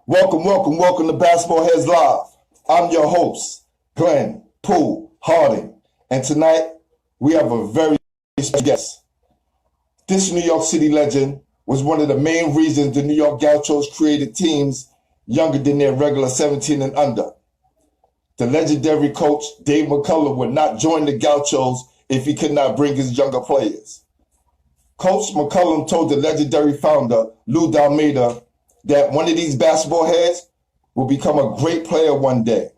Welcome to Basketball Heads Live. I'm your host, Glenn Poole Harding, and tonight we have a very special guest. This New York City legend was one of the main reasons the New York Gauchos created teams younger than their regular 17 and under. The legendary coach Dave McCullough would not join the Gauchos if he could not bring his younger players. Coach McCullough told the legendary founder, Lou Dalmeda, that one of these basketball heads will become a great player one day.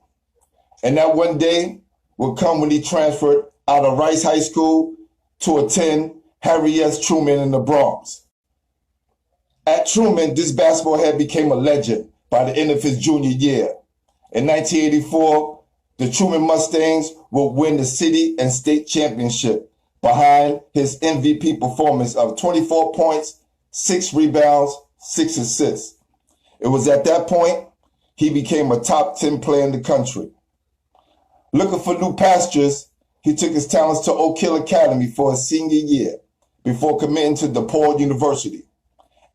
And that one day will come when he transferred out of Rice High School to attend Harry S. Truman in the Bronx. At Truman, this basketball head became a legend by the end of his junior year. In 1984, the Truman Mustangs would win the city and state championship behind his MVP performance of 24 points, 6 rebounds, 6 assists. It was at that point he became a top 10 player in the country. Looking for new pastures, he took his talents to Oak Hill Academy for his senior year before committing to DePaul University.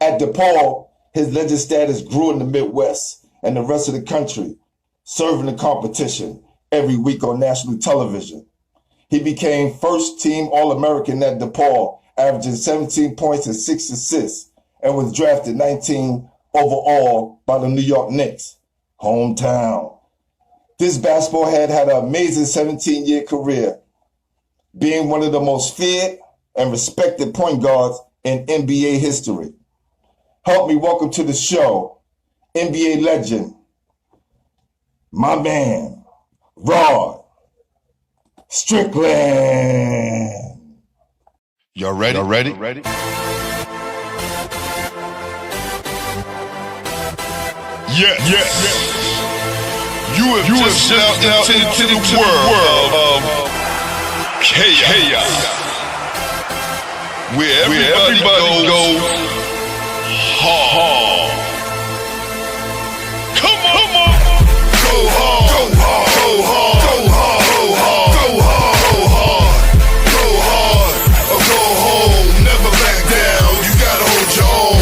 At DePaul, his legend status grew in the Midwest and the rest of the country, serving the competition every week on national television. He became first-team All-American at DePaul, averaging 17 points and 6 assists, and was drafted 19 overall by the New York Knicks, hometown. This basketball head had an amazing 17-year career, being one of the most feared and respected point guards in NBA history. Help me welcome to the show, NBA legend, my man, Rod Strickland. Y'all ready? Yeah. You have just stepped out into the world of chaos. Where everybody goes hard. Come on. Go hard. Go hard. Go hard. Go hard. Go hard. Go hard. Or go home. Never back down. You gotta hold your own.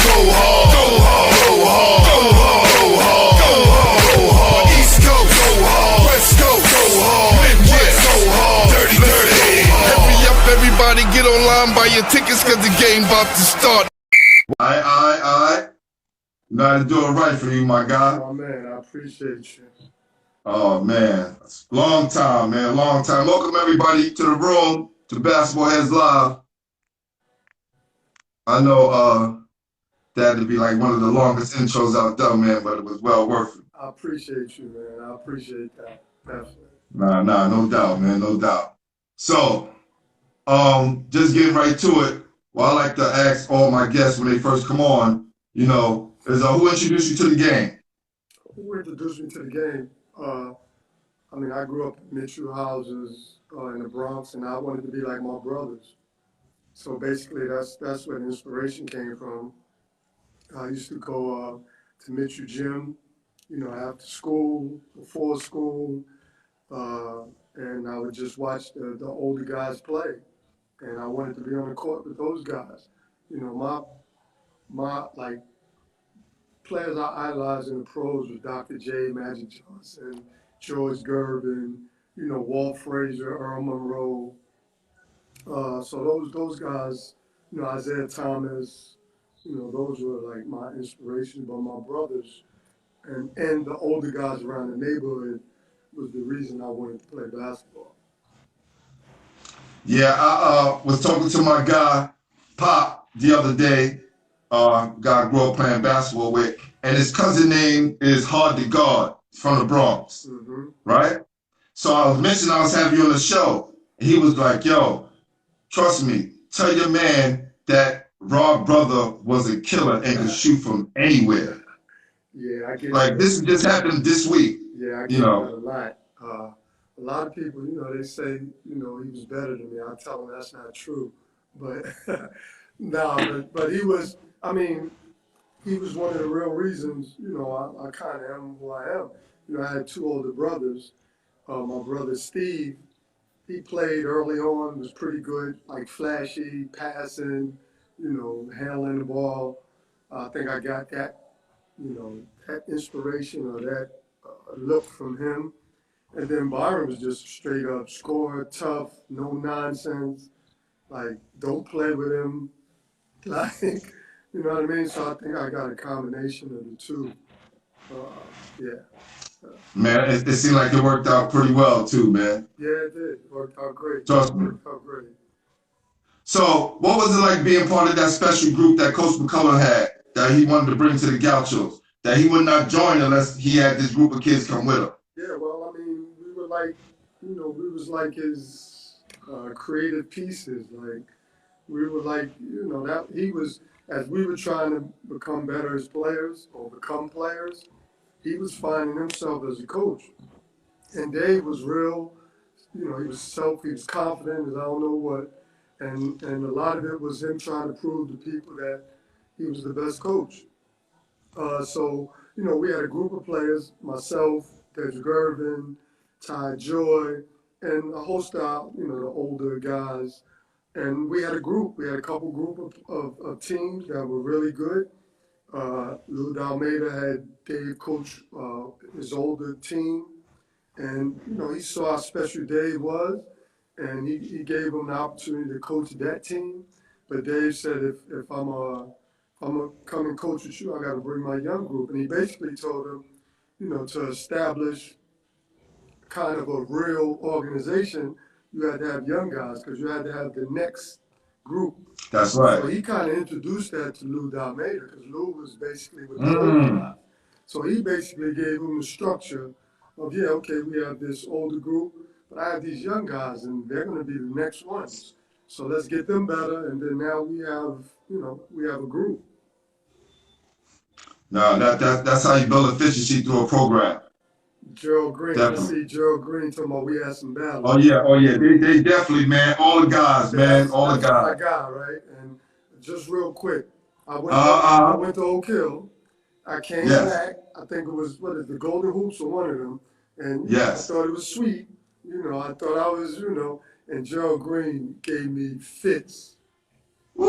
Go hard. Go hard. Go hard. Go hard. Go hard. Go hard. East Coast. Go hard. West Coast. Go hard. Midwest. Go hard. Dirty. Hurry up, everybody. Get online, buy your tickets, cause the game about to start. All right. You gotta do it right for you, my guy. Oh, man, I appreciate you. Oh, man. Long time, man. Long time. Welcome, everybody, to the room, to Basketball Heads Live. I know that'd be like one of the longest intros out there, man, but it was well worth it. I appreciate you, man. I appreciate that. Definitely. Nah, no doubt, man. No doubt. So, just getting right to it. Well, I like to ask all my guests when they first come on, is who introduced you to the game? Who introduced me to the game? I grew up in Mitchell houses in the Bronx, and I wanted to be like my brothers. So basically, that's where the inspiration came from. I used to go to Mitchell gym, after school, before school, and I would just watch the older guys play. And I wanted to be on the court with those guys. My players I idolized in the pros was Dr. J, Magic Johnson, George Gervin, Walt Frazier, Earl Monroe. So those guys, Isaiah Thomas, those were like my inspiration. But my brothers and the older guys around the neighborhood was the reason I wanted to play basketball. Yeah, I was talking to my guy, Pop, the other day, guy I grew up playing basketball with, and his cousin name is Hard to Guard from the Bronx, right? So I was mentioning I was having you on the show, and he was like, yo, trust me, tell your man that Rod brother was a killer and could shoot from anywhere. Yeah, I get like this just happened this week. Yeah, I get that a lot. A lot of people, they say, he was better than me. I tell them that's not true. But but he was, he was one of the real reasons, I kind of am who I am. I had 2 older brothers. My brother Steve, he played early on, was pretty good, like flashy, passing, handling the ball. I think I got that that inspiration or that look from him. And then Byron was just straight up score, tough, no nonsense. Like, don't play with him. Like, you know what I mean? So I think I got a combination of the two. Yeah. Man, it seemed like it worked out pretty well too, man. Yeah, it did. Worked out great. Trust me. Worked out great. So, what was it like being part of that special group that Coach McCullough had that he wanted to bring to the Gauchos? That he would not join unless he had this group of kids come with him. Yeah, well, I mean, we were like, we was like his creative pieces. Like, we were like, that he was, as we were trying to become better as players or become players, he was finding himself as a coach. And Dave was real, he was confident as I don't know what. And a lot of it was him trying to prove to people that he was the best coach. So, we had a group of players, myself, Dedrick Irving, Ty Joy, and a host of, the older guys. And we had a couple group of teams that were really good. Lou Dalmeida had Dave coach his older team. And, he saw how special Dave was. And he gave him the opportunity to coach that team. But Dave said, if I'm gonna come and coach with you, I got to bring my young group. And he basically told him, to establish kind of a real organization, you had to have young guys because you had to have the next group. That's right. So he kind of introduced that to Lou Dalmeida because Lou was basically with the older guys. So he basically gave him the structure of, we have this older group, but I have these young guys and they're going to be the next ones. So let's get them better. And then now we have, we have a group. No, that's how you build efficiency through a program. Gerald Green, Definitely. I see Gerald Green talking about we had some battles. Oh yeah. They definitely, man. All the guys, man. All the guys. My guy, right? And just real quick, I went to Oak Hill. I came back. I think it was the Golden Hoops or one of them. And I thought it was sweet. I thought I was, and Gerald Green gave me fits. Woo!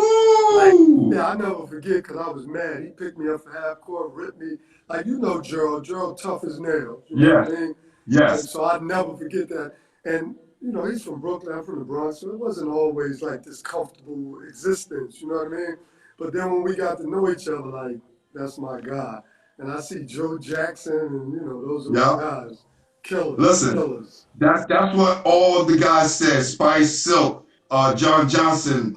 I never forget because I was mad. He picked me up for half court, ripped me. Like, Gerald. Gerald tough as nails. You know what I mean? Yes. And so I'd never forget that. And, he's from Brooklyn. I'm from the Bronx. So it wasn't always like this comfortable existence. You know what I mean? But then when we got to know each other, like, that's my guy. And I see Joe Jackson and, those are my guys. Killers. Listen, killers. That's what all the guys said. Spice, Silk, John Johnson,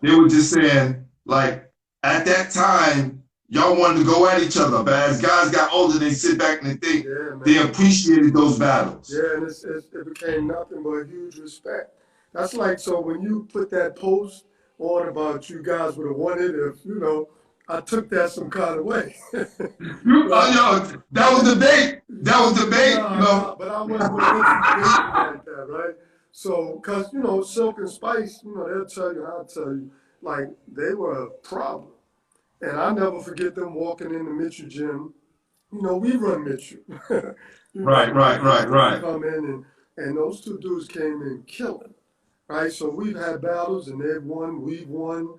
they were just saying, like, at that time, y'all wanted to go at each other. But as guys got older, they sit back and they think they appreciated those battles. Yeah, and it became nothing but huge respect. That's like, so when you put that post on about you guys would have won it if, I took that some kind of way. That was debate. But I wasn't like that, right? So, because, Silk and Spice, they'll tell you, I'll tell you, like, they were a problem. And I never forget them walking in the Mitchell gym. We run Mitchell. Right. Come in and those two dudes came in killing, right? So we've had battles and they've won, we've won.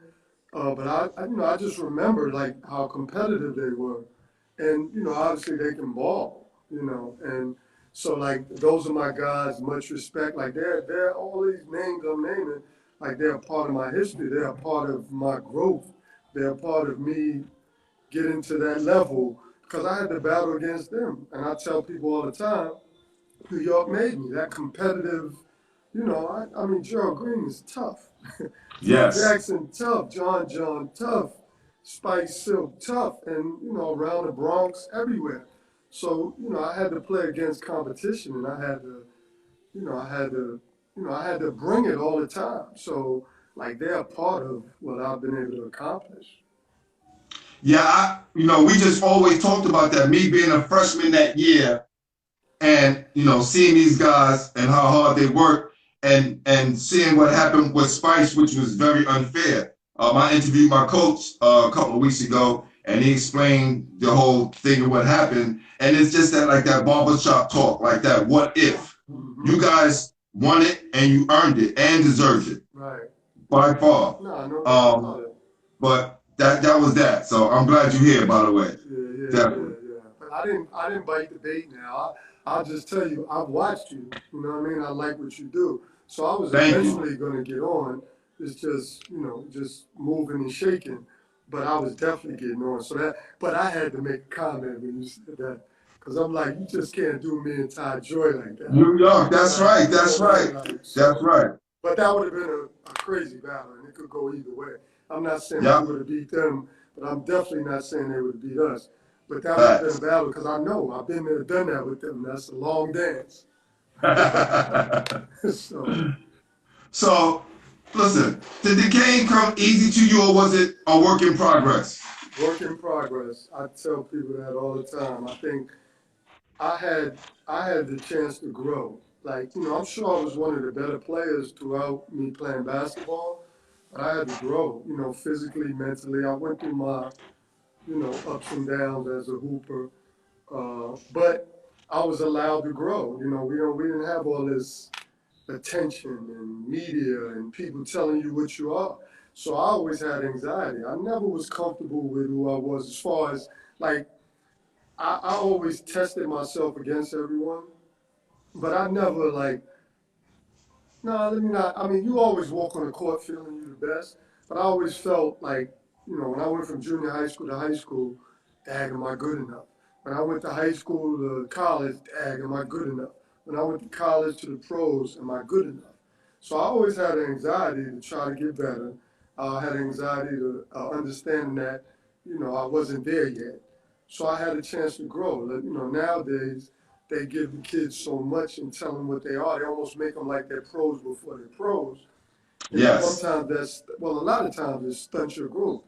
But I just remember like how competitive they were, and obviously they can ball, and so like those are my guys. Much respect. Like they're all these names I'm naming, like they're a part of my history. They're a part of my growth. They're a part of me getting to that level because I had to battle against them. And I tell people all the time, New York made me that competitive. I mean Gerald Green is tough. Yes. Jackson tough, John tough, Spice Silk tough, and around the Bronx, everywhere. So I had to play against competition, and I had to bring it all the time. So like they're a part of what I've been able to accomplish. Yeah, we just always talked about that. Me being a freshman that year, and seeing these guys and how hard they work. And seeing what happened with Spice, which was very unfair. I interviewed my coach a couple of weeks ago, and he explained the whole thing of what happened. And it's just that barbershop talk, like that what if. You guys won it, and you earned it, and deserved it. Right. By far. No. But that was that. So I'm glad you're here, by the way. Definitely. Yeah. But I didn't bite the bait now. I'll just tell you, I've watched you. You know what I mean? I like what you do. So I was Thank you. eventually going to get on. It's just, just moving and shaking. But I was definitely getting on. But I had to make a comment when you said that. Because I'm like, you just can't do me and Ty Joy like that. New York, that's Like, right, that's right. That's right. But that would have been a crazy battle, and it could go either way. I'm not saying we Yep. would have beat them, but I'm definitely not saying they would have beat us. But that would have been a battle because I know I've been there, done that with them. That's a long dance. So, listen, did the game come easy to you, or was it a work in progress? Work in progress. I tell people that all the time. I think I had the chance to grow. Like, I'm sure I was one of the better players throughout me playing basketball, but I had to grow, physically, mentally. I went through my, ups and downs as a hooper. But I was allowed to grow. We didn't have all this attention and media and people telling you what you are. So I always had anxiety. I never was comfortable with who I was as far as like I always tested myself against everyone, but I never like, no, let me not. I mean, you always walk on the court feeling you're the best, but I always felt like, when I went from junior high school to high school, dag, am I good enough? When I went to high school to college, dag, am I good enough? When I went to college to the pros, am I good enough? So I always had anxiety to try to get better. I had anxiety to understand that, I wasn't there yet. So I had a chance to grow. Nowadays, they give the kids so much and tell them what they are. They almost make them like they're pros before they're pros. And Yes. sometimes a lot of times it stunts your growth.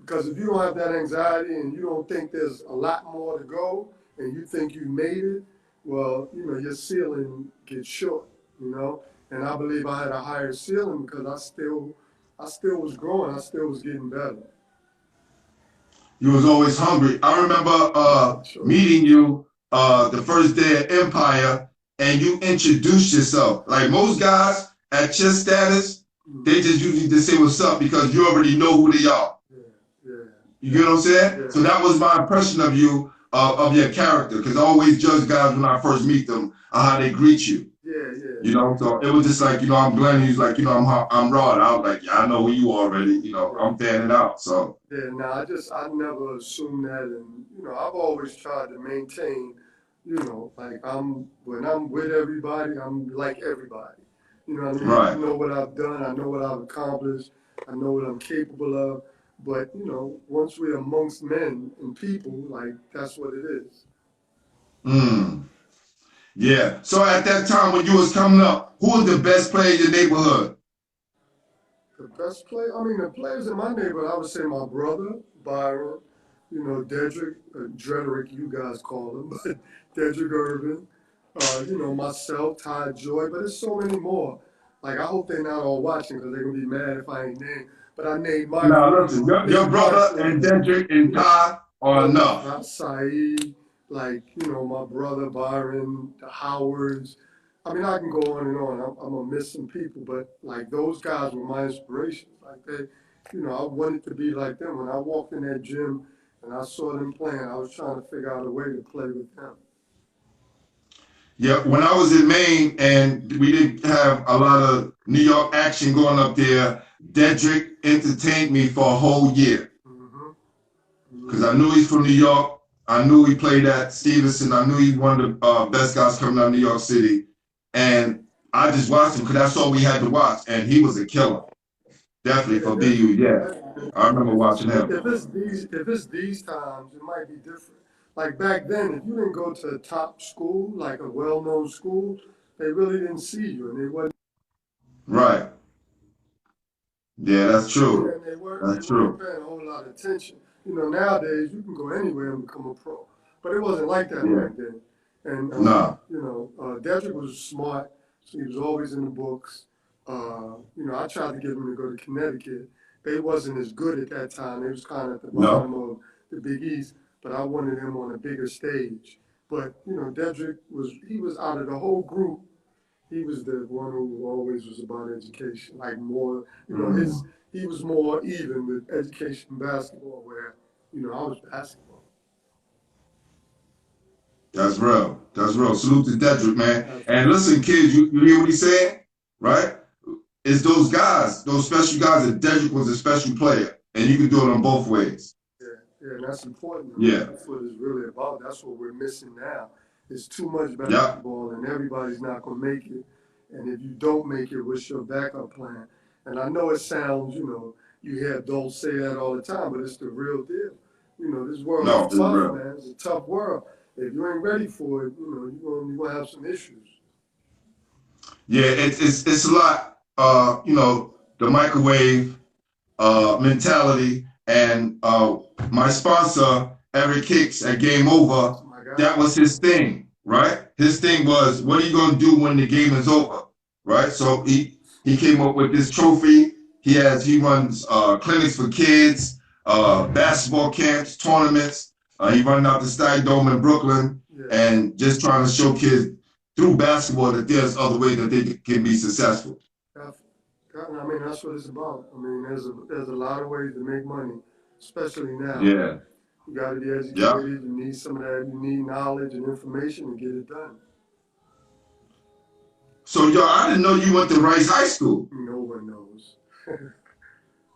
Because if you don't have that anxiety and you don't think there's a lot more to go and you think you made it, well, your ceiling gets short, And I believe I had a higher ceiling because I still was growing. I still was getting better. You was always hungry. I remember meeting you the first day at Empire, and you introduced yourself. Like most guys at your status, they just usually just say what's up because you already know who they are. You get what I'm saying? Yeah. So that was my impression of you, of your character, because I always judge guys when I first meet them on how they greet you. So it was just like, I'm Glenn. He's like, I'm Rod. I was like, yeah, I know who you already. I'm fanning out. So yeah, no, I never assumed that, and I've always tried to maintain, like when I'm with everybody, I'm like everybody. You know what I mean? Right. I know what I've done. I know what I've accomplished. I know what I'm capable of. But once we're amongst men and people, like that's what it is. Yeah. So at that time when you was coming up, who was the best player in your neighborhood? The best player? I mean, the players in my neighborhood, I would say my brother, Byron, Dedrick, Drederick, you guys call him, but Dedrick Irving, myself, Ty Joy, but there's so many more. Like, I hope they're not all watching because they're going to be mad if I ain't named. But I named my listen, your brother and Dedrick and Ty are enough. Not Saeed, like, my brother Byron, the Howards. I mean, I can go on and on. I'm going to miss some people, but like those guys were my inspirations. Like I wanted to be like them. When I walked in that gym and I saw them playing, I was trying to figure out a way to play with them. Yeah, when I was in Maine and we didn't have a lot of New York action going up there, Dedrick entertained me for a whole year. Because I knew he's from New York. I knew he played at Stevenson. I knew he's one of the best guys coming out of New York City. And I just watched him because that's all we had to watch. And he was a killer. Definitely for BU, yeah. I remember watching him. If it's these times, it might be different. Like back then, if you didn't go to a top school, like a well-known school, they really didn't see you, and they wasn't. Right. Yeah, that's true. And they weren't paying a whole lot of attention. Nowadays you can go anywhere and become a pro, but it wasn't like that back then. And Dedrick was smart. So he was always in the books. I tried to get him to go to Connecticut. They wasn't as good at that time. They was kind of at the bottom of the Big East, but I wanted him on a bigger stage. But Dedrick was out of the whole group. he was the one who always was about education, like more, he was more even with education and basketball, where, I was basketball. That's real. That's real. Salute to Dedrick, man. And Absolutely. listen, kids, you hear what he's saying, right? It's those guys, those special guys, that Dedrick was a special player, and you can do it on both ways. Yeah, and that's important. I mean, Yeah. that's what it's really about. That's what we're missing now. It's too much Yep. basketball, and everybody's not going to make it. And if you don't make it, what's your backup plan? And I know it sounds, you hear adults say that all the time, but it's the real deal. This world No, is it's tough, real. man. It's a tough world. If you ain't ready for it, you're going to have some issues. Yeah, it's a lot. The microwave mentality, and my sponsor Eric Hicks at Game Over. My God. That was his thing, right? His thing was, what are you gonna do when the game is over, right? So he came up with this trophy. He runs clinics for kids, basketball camps, tournaments. He running out the Stag Dome in Brooklyn, Yeah. and just trying to show kids through basketball that there's other ways that they can be successful. I mean, that's what it's about. I mean, there's a lot of ways to make money, especially now. Yeah. You got to be educated. Yeah. You need some of that. You need knowledge and information to get it done. So, I didn't know you went to Rice High School. No one knows.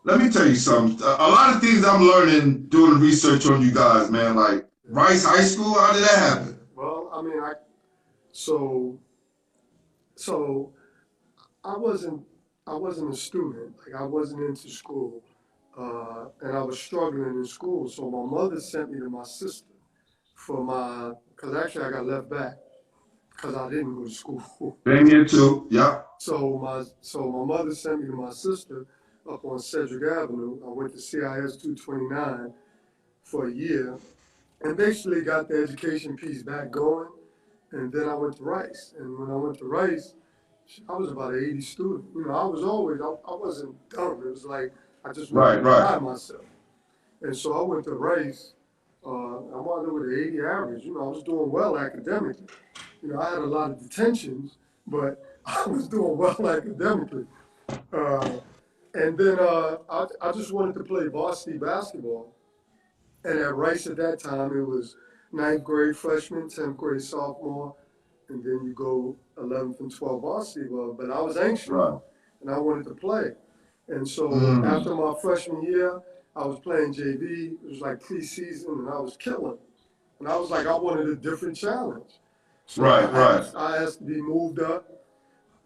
Let me tell you something. A lot of things I'm learning doing research on you guys, man. Like Rice High School, how did that happen? Well, I mean, so I wasn't a student. Like, I wasn't into school, and I was struggling in school. So my mother sent me to my sister because actually I got left back because I didn't go to school. Been here too. Yep. So my mother sent me to my sister up on Cedric Avenue. I went to CIS 229 for a year, and basically got the education piece back going. And then I went to Rice. And when I went to Rice, I was about an 80 student. I wasn't dumb. It was like I just wanted to try myself. And so I went to Rice. I wound up with an 80 average. I was doing well academically. I had a lot of detentions, but I was doing well academically. And then I just wanted to play varsity basketball. And at Rice at that time, it was 9th grade freshman, 10th grade sophomore, and then you go 11th and 12th varsity. Well, but I was anxious, and I wanted to play. And so after my freshman year, I was playing JV. It was like preseason, and I was killing. And I was like, I wanted a different challenge. So I asked to be moved up.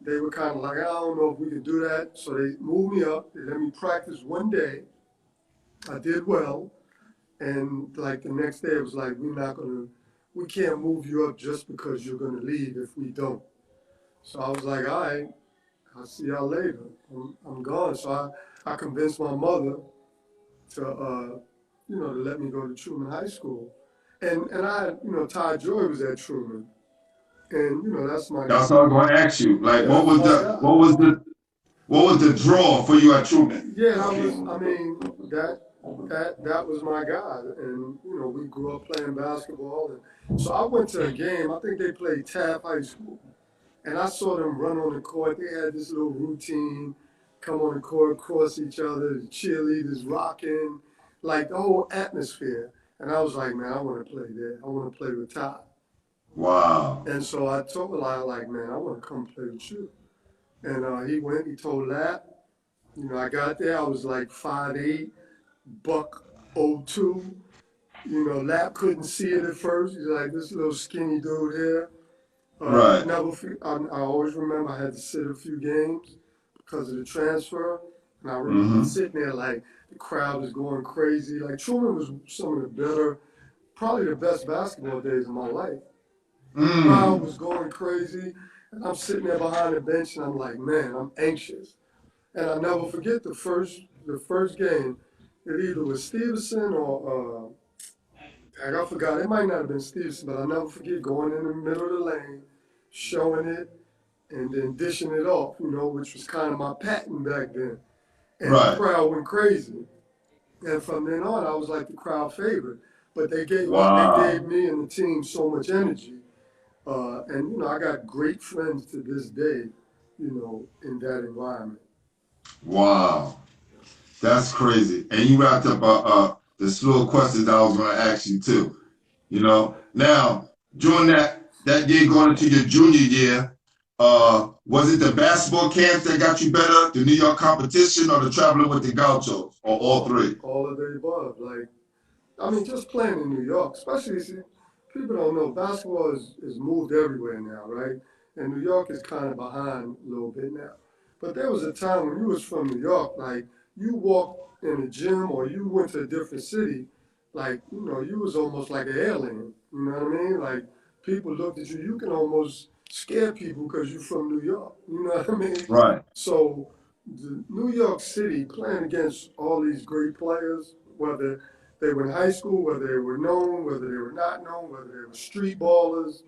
They were kind of like, I don't know if we could do that. So they moved me up. They let me practice one day. I did well. And like the next day, it was like, we can't move you up just because you're going to leave if we don't. So I was like, all right, I'll see y'all later. I'm gone. So I convinced my mother to let me go to Truman High School. And I, Ty Joy was at Truman. And, that's my That's what I'm going to ask you. Like, what was the draw for you at Truman? Yeah, that was my guy. And, we grew up playing basketball. And so I went to a game. I think they played Taft High School. And I saw them run on the court. They had this little routine, come on the court, cross each other, the cheerleaders rocking, like the whole atmosphere. And I was like, man, I want to play there. I want to play with Ty. Wow. And so I told Eli, like, man, I want to come play with you. And he went, he told Lap. I got there, I was like 5'8", $102. Lap couldn't see it at first. He's like, this little skinny dude here. Right. I always remember I had to sit a few games because of the transfer. And I remember sitting there like the crowd was going crazy. Like Truman was some of the better, probably the best basketball days of my life. The crowd was going crazy. And I'm sitting there behind the bench and I'm like, man, I'm anxious. And I'll never forget the first game. It either was Stevenson or I forgot. It might not have been Stevenson, but I'll never forget going in the middle of the lane, showing it, and then dishing it off, which was kind of my pattern back then. And the crowd went crazy. And from then on, I was like the crowd favorite. But they gave me and the team so much energy And, I got great friends to this day, in that environment. Wow. That's crazy. And you wrapped up the slew of questions that I was going to ask you too. Now during that year going into your junior year, was it the basketball camps that got you better, the New York competition, or the traveling with the Gauchos, or all three? All of the above. Just playing in New York, especially, see, people don't know basketball is moved everywhere now, right? And New York is kind of behind a little bit now. But there was a time when you was from New York, like you walked in a gym or you went to a different city, like, you was almost like an alien. You know what I mean? Like people looked at you, you can almost scare people because you're from New York. You know what I mean? Right. So the New York City playing against all these great players, whether they were in high school, whether they were known, whether they were not known, whether they were street ballers,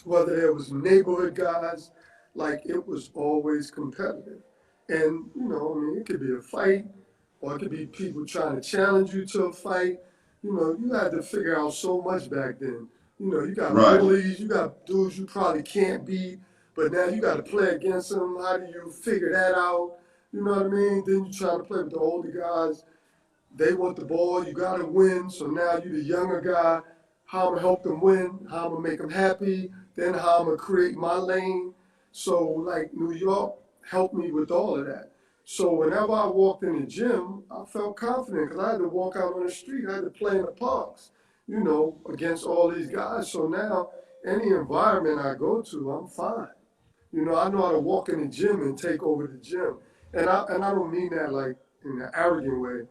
whether there was neighborhood guys, like it was always competitive. And, it could be a fight or it could be people trying to challenge you to a fight. You had to figure out so much back then. You got Right. bullies, you got dudes you probably can't beat, but now you got to play against them. How do you figure that out? You know what I mean? Then you try to play with the older guys. They want the ball, you gotta win. So now you the younger guy. How I'm gonna help them win? How I'm gonna make them happy? Then how I'm gonna create my lane? So like New York helped me with all of that. So whenever I walked in the gym, I felt confident because I had to walk out on the street. I had to play in the parks, against all these guys. So now any environment I go to, I'm fine. I know how to walk in the gym and take over the gym. And I don't mean that like in an arrogant way.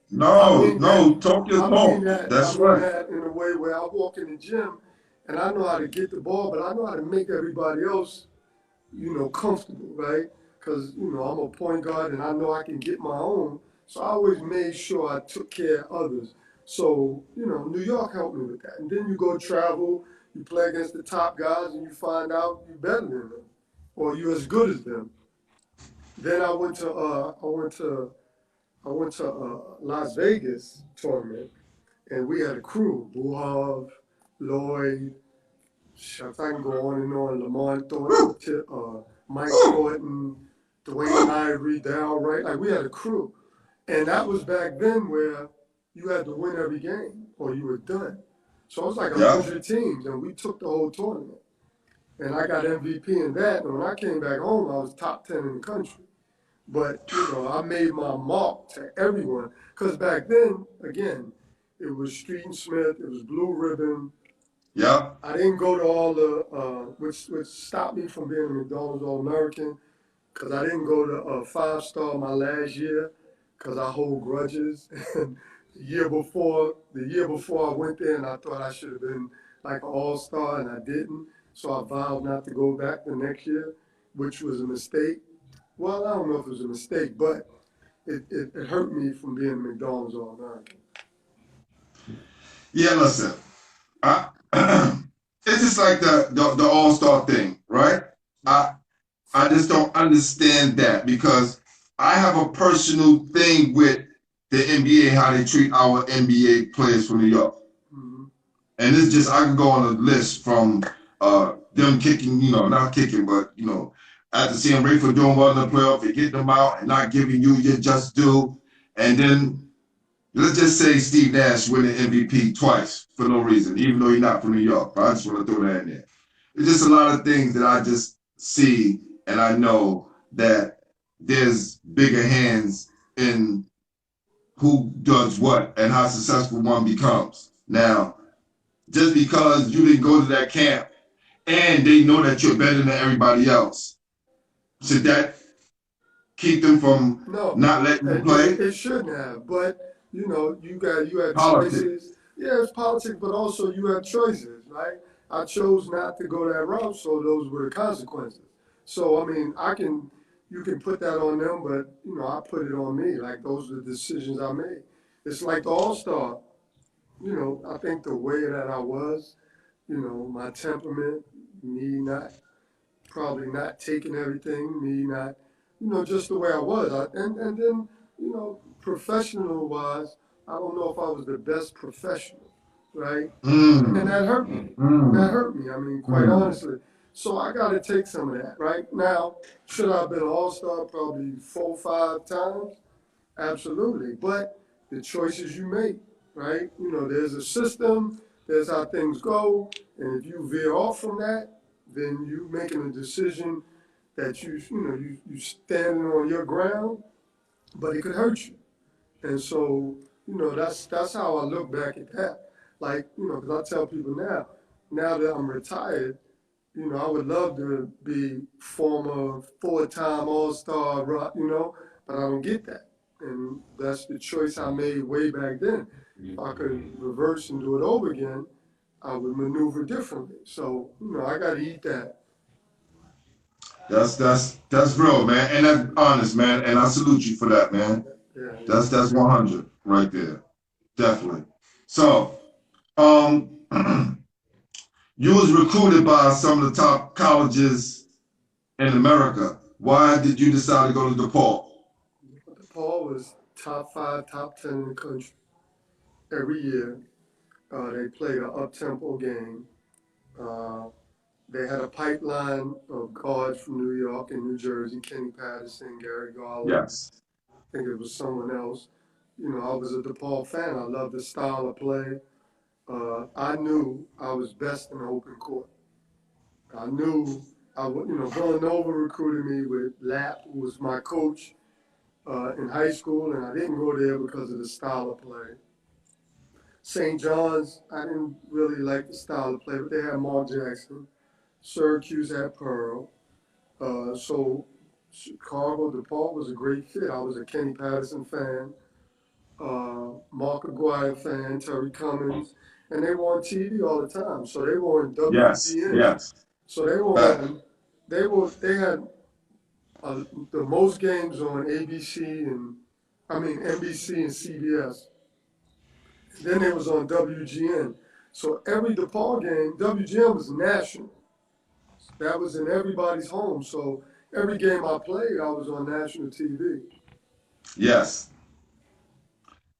No, talk your talk. I That's mean right. that in a way where I walk in the gym and I know how to get the ball, but I know how to make everybody else, comfortable, right? Because, I'm a point guard and I know I can get my own. So I always made sure I took care of others. So, New York helped me with that. And then you go travel, you play against the top guys and you find out you're better than them or you're as good as them. Then I went to Las Vegas tournament, and we had a crew: Buhov, Lloyd, I can go on and on. Lamont Thornton, Mike Thornton, Dwayne Ivory, Dal Wright. Like we had a crew, and that was back then where you had to win every game or you were done. So it was like 100 teams, and we took the whole tournament. And I got MVP in that. And when I came back home, I was top 10 in the country. But, I made my mark to everyone. Because back then, again, it was Street and Smith, it was Blue Ribbon. Yeah. I didn't go to all the, which stopped me from being a McDonald's All-American, because I didn't go to 5-star my last year, because I hold grudges. And the year before I went there, and I thought I should have been like an All-Star, and I didn't. So I vowed not to go back the next year, which was a mistake. Well, I don't know if it was a mistake, but it hurt me from being a McDonald's All-American. Yeah, listen. I, it's just like the All-Star thing, right? I just don't understand that because I have a personal thing with the NBA, how they treat our NBA players from New York. Mm-hmm. And it's just, I can go on a list from them kicking, not kicking, but, after seeing Rayford doing well in the playoff, and getting them out and not giving you your just due. And then let's just say Steve Nash winning MVP twice for no reason, even though he's not from New York. But I just want to throw that in there. It's just a lot of things that I just see and I know that there's bigger hands in who does what and how successful one becomes. Now, just because you didn't go to that camp and they know that you're better than everybody else, should that keep them from not letting you play? It shouldn't have, but you had Politics. choices. Yeah, it's politics, but also you had choices, right? I chose not to go that route, so those were the consequences. So I mean, you can put that on them, but I put it on me. Like those are the decisions I made. It's like the All-Star. I think the way that I was, my temperament, me probably not taking everything, me not, just the way I was. And then, professional wise, I don't know if I was the best professional, right? And Mm. that hurt me. That Mm. hurt me. I mean, quite honestly. So I got to take some of that, right? Now, should I have been an all-star probably 4 or 5 times? Absolutely. But the choices you make, right? You know, there's a system, there's how things go, and if you veer off from that, then you making a decision that you standing on your ground, but it could hurt you. And so, that's how I look back at that. Like, because I tell people now that I'm retired, I would love to be former 4-time All-Star, but I don't get that. And that's the choice I made way back then. If I could reverse and do it over again, I would maneuver differently. So, I got to eat that. That's real, man, and that's honest, man, and I salute you for that, man. Yeah. That's 100 right there, definitely. So, um, you was recruited by some of the top colleges in America. Why did you decide to go to DePaul? DePaul was top 5, top 10 in the country every year. They played an up-tempo game. They had a pipeline of guards from New York and New Jersey, Kenny Patterson, Gary Garland. Yes. I think it was someone else. I was a DePaul fan. I loved the style of play. I knew I was best in the open court. I knew Villanova recruited me with Lapp, who was my coach in high school, and I didn't go there because of the style of play. St. John's, I didn't really like the style of play, but they had Mark Jackson. Syracuse had Pearl. So Chicago, DePaul was a great fit. I was a Kenny Patterson fan, Mark Aguirre fan, Terry Cummings, and they were on TV all the time. So they were on Yes. WGN. Yes. So they had the most games on ABC and NBC and CBS. Then they was on WGN. So every DePaul game, WGN was national. That was in everybody's home. So every game I played, I was on national TV. Yes.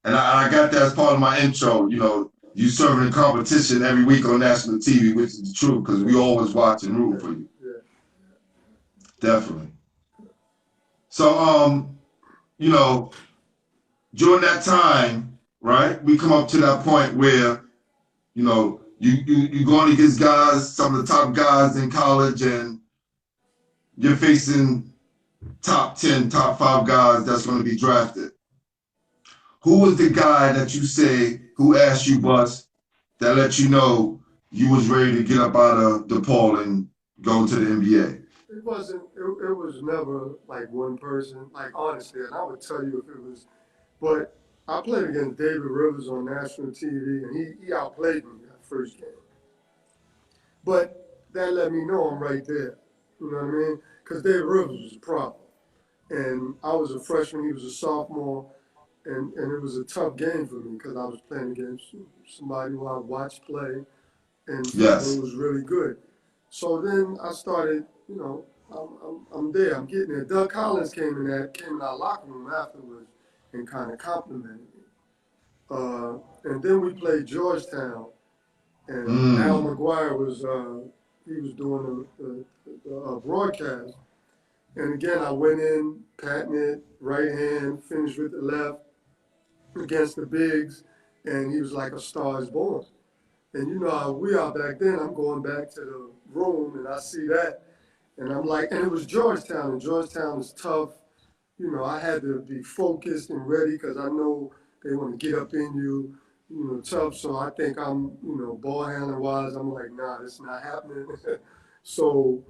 And I got that as part of my intro. You serving in competition every week on national TV, which is the truth, because we always watch and root for you. Yeah. Definitely. So, during that time, right, we come up to that point where, you're going against guys, some of the top guys in college, and you're facing top 10, top 5 guys that's going to be drafted. Who was the guy that you say who asked you bust that let you know you was ready to get up out of DePaul and go to the NBA? It wasn't. It was never like one person. Like honestly, and I would tell you if it was. But I played against David Rivers on national TV, and he outplayed me that first game. But that let me know I'm right there. You know what I mean? Because David Rivers was a problem, and I was a freshman. He was a sophomore. And it was a tough game for me because I was playing against somebody who I watched play and Yes. it was really good. So then I started, I'm there, I'm getting there. Doug Collins came in our locker room afterwards and kind of complimented me. And then we played Georgetown, and Al McGuire was doing the broadcast. And again, I went in, patting it, right hand, finished with the left, against the bigs, and he was like a star is born. And you know how we are back then. I'm going back to the room and I see that, and I'm like, and it was Georgetown, and Georgetown is tough. I had to be focused and ready because I know they want to get up in you, tough. So I think I'm, ball handler wise, I'm like, nah, it's not happening. So,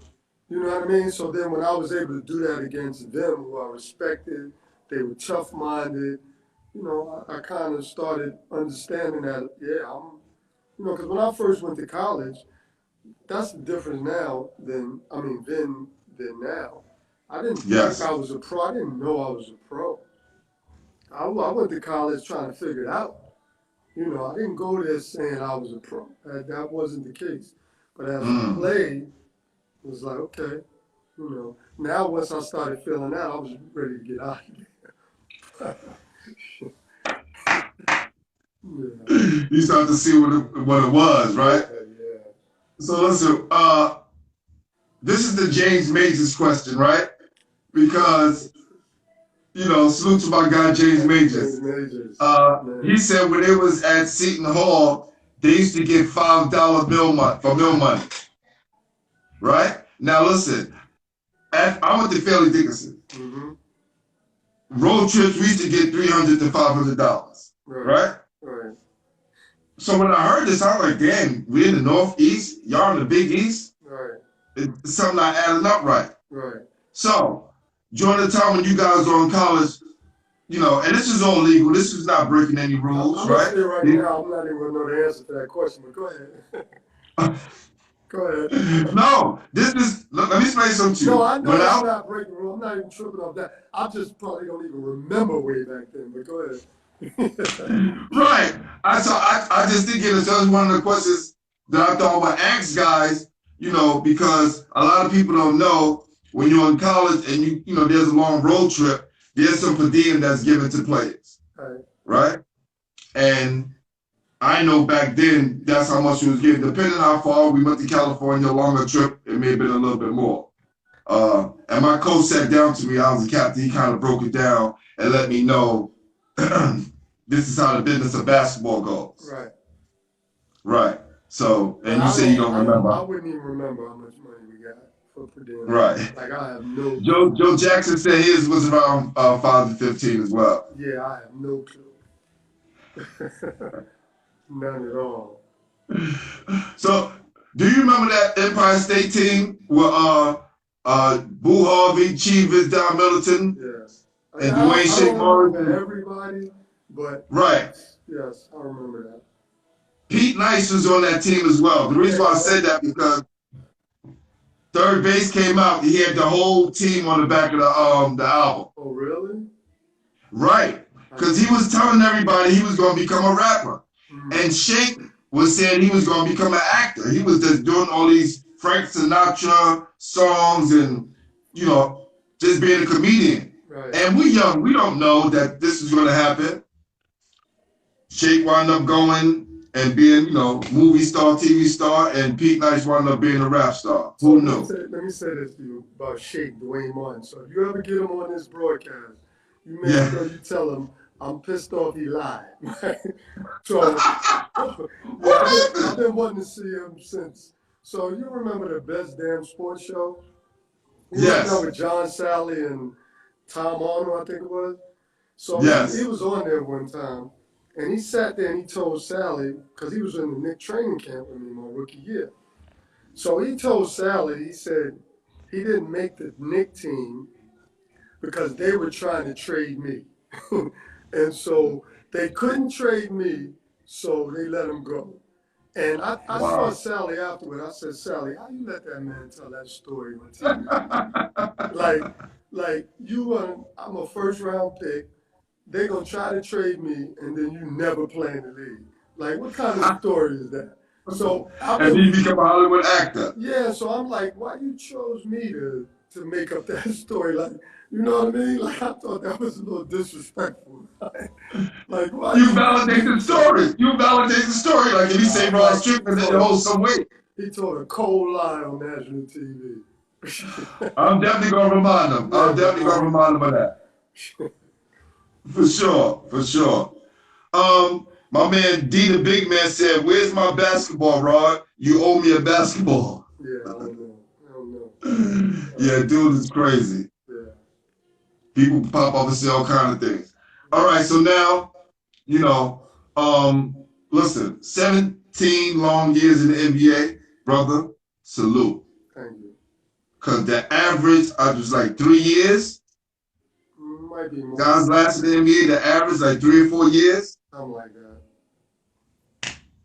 you know what I mean? So then when I was able to do that against them, who I respected, they were tough minded. I kind of started understanding that, because when I first went to college, that's the difference now than now. I didn't think I was a pro. I didn't know I was a pro. I went to college trying to figure it out. I didn't go there saying I was a pro. That wasn't the case. But as I played, it was like, okay, now once I started feeling that, I was ready to get out of there. You start to see what it was, right? Yeah. So listen, this is the James Majors question, right? Because salute to my guy James Majors. He said when it was at Seton Hall, they used to get $5 meal money, right? Now listen, I went to Fairleigh Dickinson. Mm-hmm. Road trips we used to get $300 to $500, right? Right. So when I heard this, I was like, damn, we in the Northeast, y'all in the Big East. Right. It's something not adding up right. Right. So during the time when you guys were in college, and this is all legal. This is not breaking any rules, I'm right? Right now, I'm not even going to know the answer to that question, but go ahead. Go ahead. No, let me explain something to you. No, I know it's not breaking rules. I'm not even tripping off that. I just probably don't even remember way back then, but go ahead. Right. I just think that was one of the questions that I thought I would ask guys, because a lot of people don't know when you're in college and there's a long road trip, there's some per diem that's given to players. Right? And I know back then that's how much it was given. Depending on how far we went to California, a longer trip, it may have been a little bit more. And my coach sat down to me, I was a captain, he kind of broke it down and let me know this is how the business of basketball goes. Right. Right. So, and you say you don't remember. I wouldn't even remember how much money we got for per diem. Right. Like I have no. Joe Jackson said his was around 5 to 15 as well. Yeah, I have no clue. None at all. So, do you remember that Empire State team with Boo Harvey, Chivas, Don Middleton, and Dwayne Shake Morris? I don't remember everybody, but right. Yes, I remember that. Pete Nice was on that team as well. The reason why I said that because third base came out, he had the whole team on the back of the album. Oh, really? Right, because he was telling everybody he was going to become a rapper. And Shake was saying he was going to become an actor. He was just doing all these Frank Sinatra songs and, just being a comedian. Right. And we young, we don't know that this is going to happen. Shake wound up going and being, movie star, TV star, and Pete Nice wound up being a rap star. Who knew? Let me say this to you about Shake, Dwayne Martin. So if you ever get him on this broadcast, you make sure you tell him, I'm pissed off he lied. So I've been wanting to see him since. So you remember the Best Damn Sports Show? Yes. With John Sally and Tom Arnold, I think it was. So he was on there one time, and he sat there and he told Sally, because he was in the Knick training camp with me my rookie year. So he told Sally, he said he didn't make the Knick team because they were trying to trade me. And so they couldn't trade me, so they let him go. And I saw Sally afterward. I said, Sally, how you let that man tell that story on TV? like I'm a first round pick. They're going to try to trade me, and then you never play in the league. Like, what kind of story is that? So and you become a Hollywood actor. Yeah, so I'm like, why you chose me to make up that story? Like, you know what I mean? Like, I thought that was a little disrespectful. Like, why? You validate the story. Like, if you say Ron Strickland, then it holds some weight. He told a cold lie on national TV. I'm definitely going to remind him. of that. For sure. My man D the Big Man said, where's my basketball, Rod? You owe me a basketball. Yeah, I don't know. Yeah, dude is crazy. Yeah. People pop up and say all kind of things. All right, so now, listen, 17 long years in the NBA, brother, salute. Thank you. Because the average, was like 3 years. Might be more. Guys lasted in the NBA, the average like 3 or 4 years. Something like that.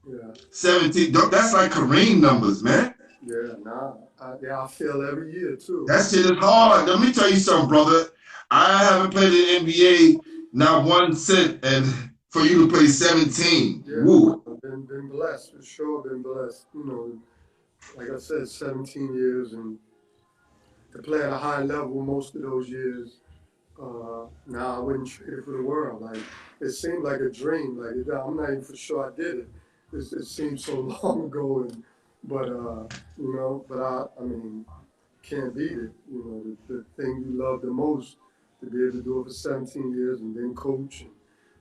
Yeah. 17, that's like Kareem numbers, man. Yeah, I fail every year too. That shit is hard. Let me tell you something, brother. I haven't played in the NBA not one cent, and for you to play 17, woo. I've been blessed, for sure, been blessed. Like I said, 17 years, and to play at a high level most of those years, Now I wouldn't trade it for the world. Like it seemed like a dream. Like I'm not even for sure I did it. It seems so long ago, but I mean, can't beat it. You know, the thing you love the most to be able to do it for 17 years and then coach,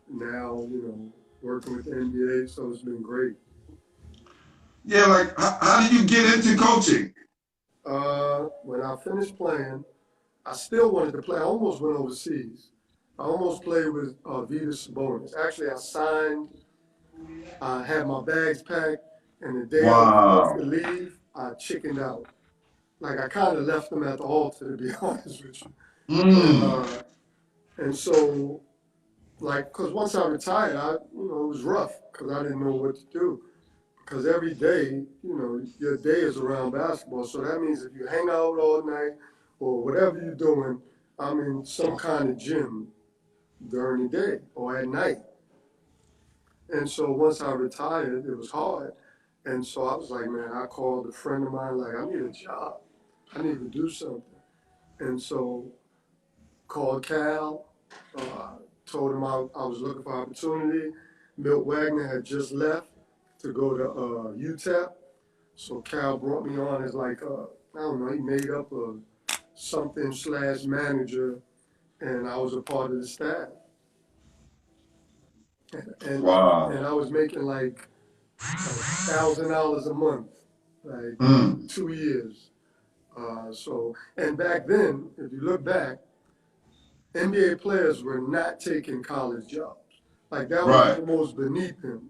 and now working with the NBA. So it's been great. Yeah, like how did you get into coaching? When I finished playing, I still wanted to play. I almost went overseas. I almost played with Vitas Sabonis. Actually, I signed. I had my bags packed, and the day I was supposed to Wow. leave, I chickened out. Like I kind of left them at the altar, to be honest with you. And Mm. uh, and so like, cause once I retired, it was rough because I didn't know what to do. Because every day, your day is around basketball. So that means if you hang out all night or whatever you're doing, I'm in some kind of gym during the day or at night. And so once I retired, it was hard. And so I was like, man, I called a friend of mine, like, I need a job. I need to do something. And so called Cal, uh, told him I was looking for opportunity. Milt Wagner had just left to go to UTEP. So Cal brought me on as like, I don't know, he made up a something slash manager, and I was a part of the staff. And Wow. I was making like $1,000 a month, like Mm. 2 years. And back then, if you look back, NBA players were not taking college jobs. Like that was Right. almost beneath him.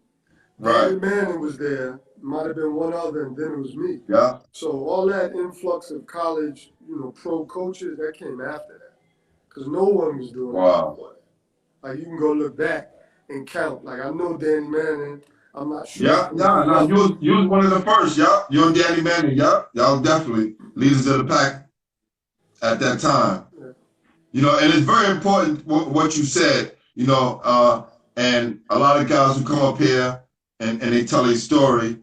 Danny Right. Manning was there, might have been one other, and then it was me. Yeah. So all that influx of college, pro coaches, that came after that. Because no one was doing it Wow. before that. Like you can go look back and count. Like I know Danny Manning, I'm not sure Yeah, if yeah, anybody no, else. you was one of the first, yeah. You and Danny Manning, yeah. Y'all definitely leaders of the pack at that time. Yeah. And it's very important what you said, and a lot of guys who come up here and they tell a story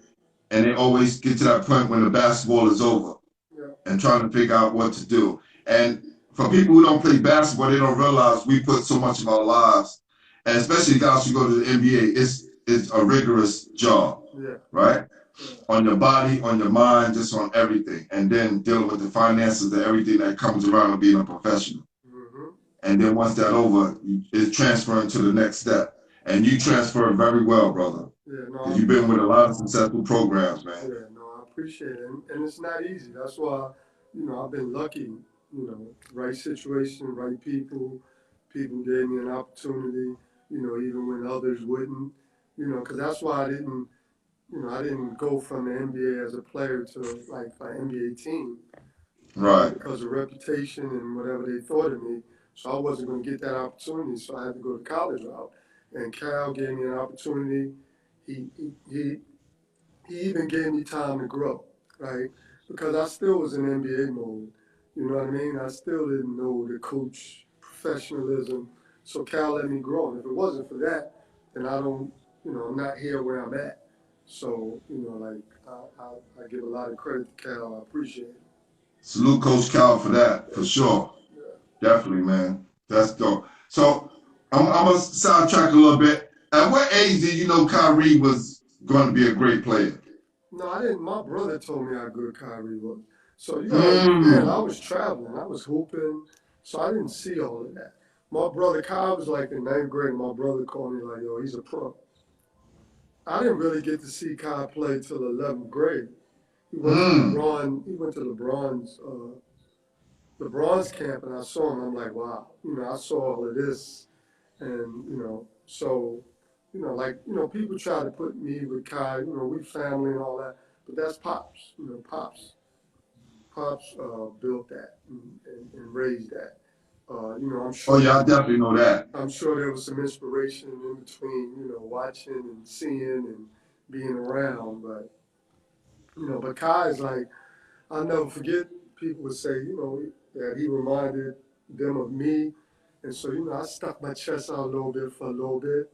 and they always get to that point when the basketball is over Yeah. and trying to figure out what to do. And for people who don't play basketball, they don't realize we put so much of our lives, and especially guys who go to the NBA, it's a rigorous job, Yeah. right? Yeah. On your body, on your mind, just on everything. And then dealing with the finances and everything that comes around with being a professional. Mm-hmm. And then once that's over, it's transferring to the next step. And you transfer very well, brother. Yeah, no, Because you've been with a lot of successful programs, man. yeah, no, I appreciate it. And it's not easy. That's why, I've been lucky, right situation, right people. People gave me an opportunity, even when others wouldn't, because that's why I didn't go from the NBA as a player to like an NBA team, Right. because of reputation and whatever they thought of me. So I wasn't going to get that opportunity, so I had to go to college route. And Cal gave me an opportunity. He, he, he, he even gave me time to grow, right? Because I still was in NBA mode. You know what I mean? I still didn't know the coach professionalism. So Cal let me grow. And if it wasn't for that, then I don't, I'm not here where I'm at. So, I give a lot of credit to Cal. I appreciate it. Salute Coach Cal for that, for sure. Definitely, man. That's dope. So I'm going to sidetrack a little bit. At what age did you know Kyrie was going to be a great player? No, I didn't. My brother told me how good Kyrie was. So you gotta understand, I Mm. was traveling, I was hooping, so I didn't see all of that. My brother Kyle was like in ninth grade. My brother called me like, "Yo, he's a pro." I didn't really get to see Kyle play till 11th grade. He went to Mm. LeBron. He went to LeBron's camp, and I saw him. I'm like, wow. I saw all of this, and so people try to put me with Kyle. We family and all that, but that's pops. Pops built that and raised that. I'm Oh, sure yeah, I definitely know that. I'm sure there was some inspiration in between, watching and seeing and being around. But Kai is like, I'll never forget. People would say, that he reminded them of me, and so I stuck my chest out a little bit for a little bit,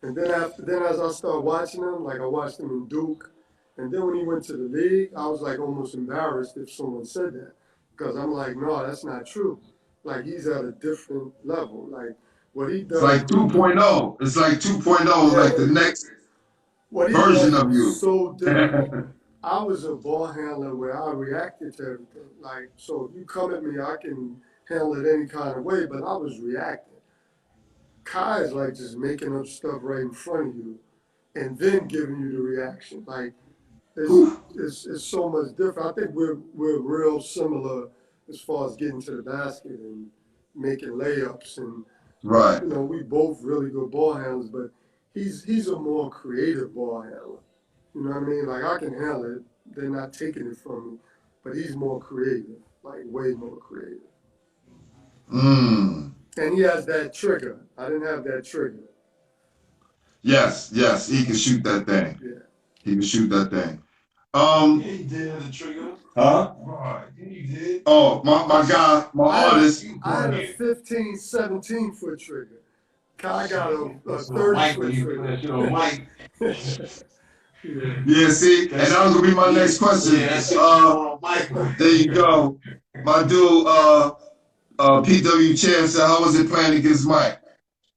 and then as I started watching him, like I watched him in Duke. And then when he went to the league, I was like almost embarrassed if someone said that. Because I'm like, no, that's not true. like he's at a different level. Like what he It's does. like 2.0. It's like 2.0, like the next what he version does of you. is so different. I was a ball handler where I reacted to everything. Like, so if you come at me, I can handle it any kind of way, but I was reacting. Kai is like just making up stuff right in front of you and then giving you the reaction. Like, it's so much different. I think we're real similar as far as getting to the basket and making layups, and Right. you know, we both really good ball handlers, but he's a more creative ball handler. You know what I mean? Like I can handle it, they're not taking it from me, but he's more creative, like way more creative. And he has that trigger. I didn't have that trigger. Yes, he can shoot that thing. Yeah. He can shoot that thing. Yeah, he did have the trigger. Huh? Right, yeah, he did. Oh, my guy, my artist. I had a 15, 17 foot trigger. Kai got a 30 foot trigger. Yeah, see, and that was gonna be my next question. There you go. My dude, PW Champ said, how was it playing against Mike?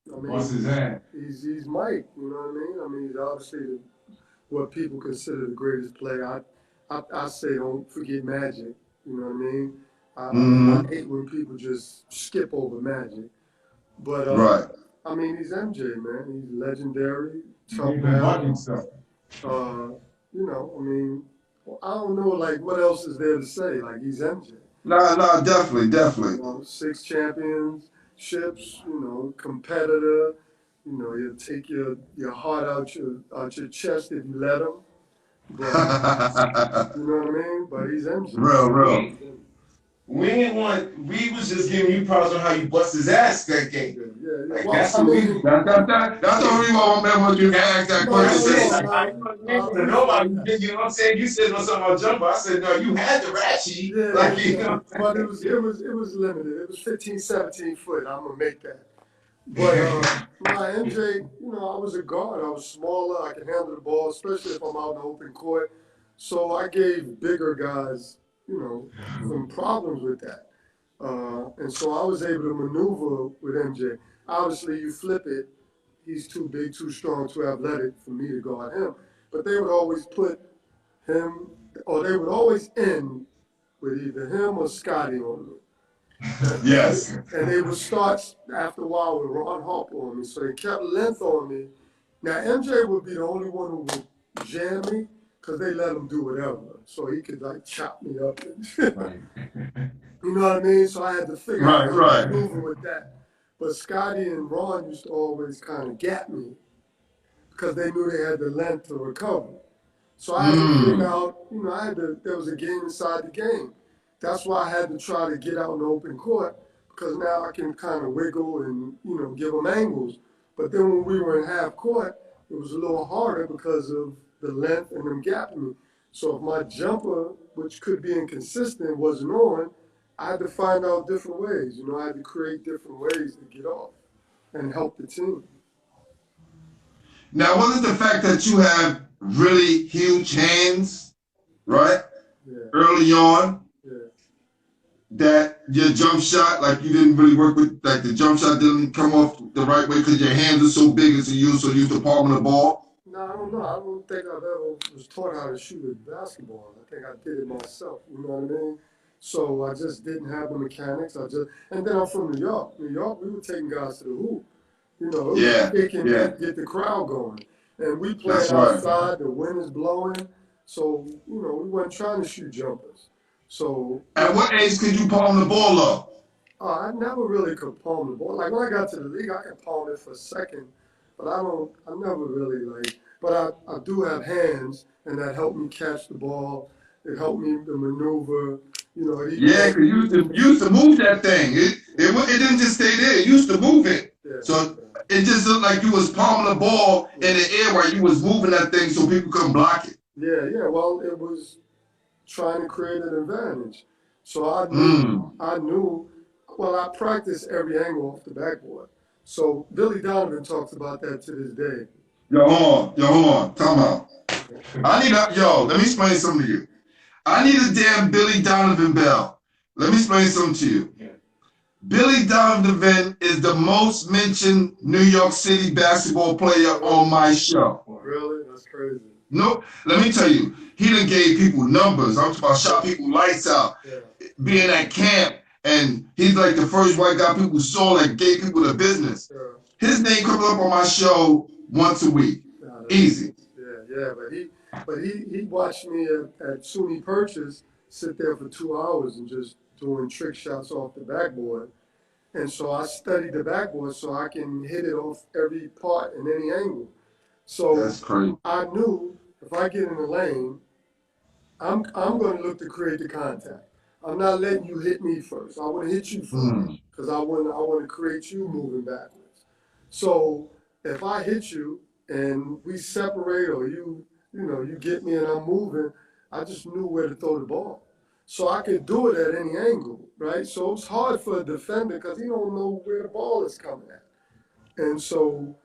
I mean, What's his name? He's Mike, you know what I mean? I mean, he's obviously what people consider the greatest player. I say don't forget Magic, you know what I mean? I hate when people just skip over Magic. But, right. I mean, he's MJ, man. He's legendary, tough man. You know, I mean, I don't know, like, what else is there to say? Like, he's MJ. No, definitely. You know, 6 championships, you know, competitor. You know, he'll take your heart out your chest if you let him. But, you know what I mean? But he's MJ. Real. We didn't want. We was just giving you props on how you bust his ass that game. Yeah. Like, Well, that's I what mean, we. That's the reason why I want you to ask that question. Nobody, you know what I'm saying? You said something about jumper. I said, no, you had the ratchet. Yeah, like, you know. But it was limited. It was 15, 17 foot. I'm gonna make that. But my MJ, you know, I was a guard. I was smaller. I could handle the ball, especially if I'm out in the open court. So I gave bigger guys, you know, some problems with that. And so I was able to maneuver with MJ. Obviously, you flip it. He's too big, too strong, too athletic for me to guard him. But they would always put him, or they would always end with either him or Scotty on me. Yes. And they would start after a while with Ron Harper on me. So they kept length on me. Now, MJ would be the only one who would jam me because they let him do whatever. So he could, like, chop me up. And you know what I mean? So I had to figure out how to maneuver with that. But Scotty and Ron used to always kind of gap me because they knew they had the length to recover. So I had to figure out, you know, there was a game inside the game. That's why I had to try to get out in the open court, because now I can kind of wiggle and, you know, give them angles. But then when we were in half court, it was a little harder because of the length and them gapping me. So if my jumper, which could be inconsistent, wasn't on, I had to find out different ways. You know, I had to create different ways to get off and help the team. Now, was it the fact that you have really huge hands, right? Yeah. Early on? Yeah. That your jump shot, like you didn't really work with, like the jump shot didn't come off the right way because your hands are so big and so you so used to palming the ball? No, I don't know. I don't think I've ever was taught how to shoot a basketball. I think I did it myself, you know what I mean? So I just didn't have the mechanics. And then I'm from New York. New York, we were taking guys to the hoop. You know, it can get the crowd going. And we played outside, the wind is blowing. So, you know, we weren't trying to shoot jumpers. So at what age could you palm the ball up? I never really could palm the ball. Like when I got to the league, I could palm it for a second, but I never really but I do have hands, and that helped me catch the ball. It helped me to maneuver, you know. Yeah, because you used to move that thing. It didn't just stay there. It used to move it. Yeah, so it just looked like you was palming the ball in the air while you was moving that thing so people couldn't block it. Yeah. Well, it was trying to create an advantage. So I knew, well, I practiced every angle off the backboard. So Billy Donovan talks about that to this day. Yo, hold on. Time out. Let me explain something to you. I need a damn Billy Donovan bell. Let me explain something to you. Billy Donovan is the most mentioned New York City basketball player on my show. Really? That's crazy. No, let me tell you, he done gave people numbers. I'm talking about shot people lights out, being at camp, and he's like the first white guy people saw that gave people the business. His name comes up on my show once a week. Easy. Yeah, but he watched me at SUNY Purchase sit there for 2 hours and just doing trick shots off the backboard. And so I studied the backboard so I can hit it off every part in any angle. So That's crazy. I knew if I get in the lane, I'm going to look to create the contact. I'm not letting you hit me first. I want to hit you first because I want to create you moving backwards. So if I hit you and we separate, or you get me and I'm moving, I just knew where to throw the ball. So I could do it at any angle, right? So it's hard for a defender because he don't know where the ball is coming at. And so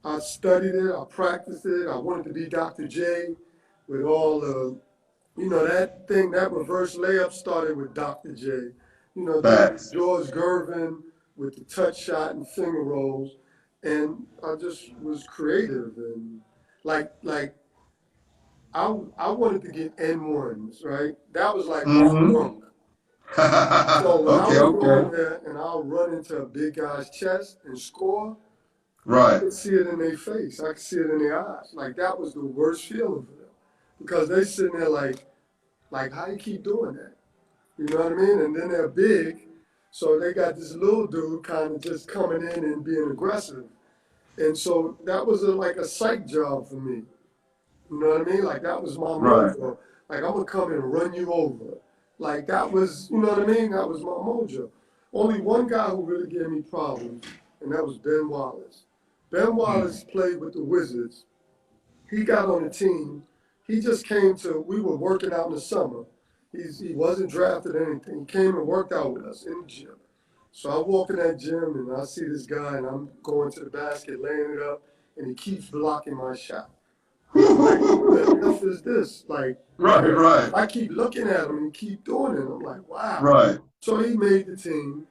I studied it, I practiced it. I wanted to be Dr. J with all the, that thing, that reverse layup started with Dr. J. George Gervin with the touch shot and finger rolls. And I just was creative and like I wanted to get N1s, right? That was like my drunk. So when I would go in there and I'll run into a big guy's chest and score, I could see it in their face. I could see it in their eyes. Like that was the worst feeling for them because they sitting there like how you keep doing that? You know what I mean? And then they're big, so they got this little dude kind of just coming in and being aggressive. And so that was like a psych job for me. You know what I mean? Like that was my mojo. Like I'm gonna come and run you over. Like that was, you know what I mean? That was my mojo. Only one guy who really gave me problems, and that was Ben Wallace. Ben Wallace played with the Wizards. He got on the team. He just came we were working out in the summer. He wasn't drafted or anything. He came and worked out with us in the gym. So I walk in that gym and I see this guy and I'm going to the basket, laying it up, and he keeps blocking my shot. Like, what the F is this? Like, I keep looking at him and keep doing it. I'm like, wow. So he made the team,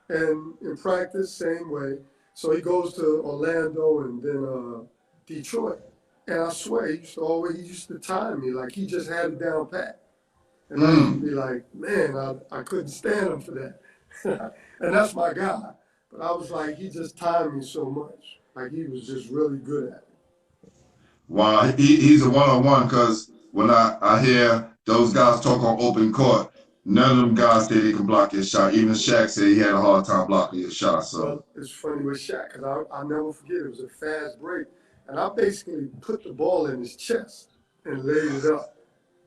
and in practice, same way. So he goes to Orlando and then Detroit. And I swear, he used to time me like he just had it down pat. And I used to be like, man, I couldn't stand him for that. And that's my guy. But I was like, he just timed me so much. Like he was just really good at it. Wow, he's a one-on-one because when I hear those guys talk on open court, none of them guys say they can block your shot. Even Shaq said he had a hard time blocking your shot. So well, it's funny with Shaq because I'll never forget it was a fast break, and I basically put the ball in his chest and laid it up.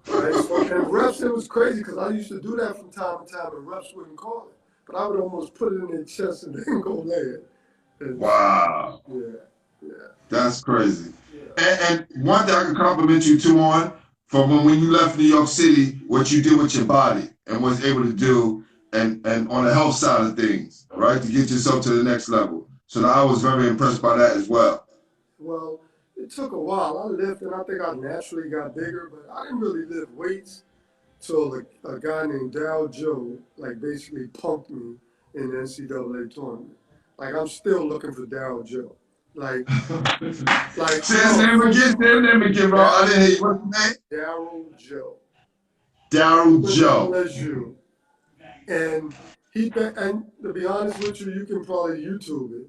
Right? So, and refs, it was crazy because I used to do that from time to time, and refs wouldn't call it, but I would almost put it in their chest and then go lay it. And wow. Yeah. That's crazy. And one thing I can compliment you too on, from when you left New York City, what you did with your body and was able to do and on the health side of things, right, to get yourself to the next level. So I was very impressed by that as well. Well, it took a while. I lifted, and I think I naturally got bigger, but I didn't really lift weights till a guy named Dow Joe, like, basically punked me in the NCAA tournament. Like, I'm still looking for Dow Joe. Like, say his name again, bro. I didn't hear you. What's his name? Daryl Joe. Daryl Joe. And and to be honest with you, you can probably YouTube it.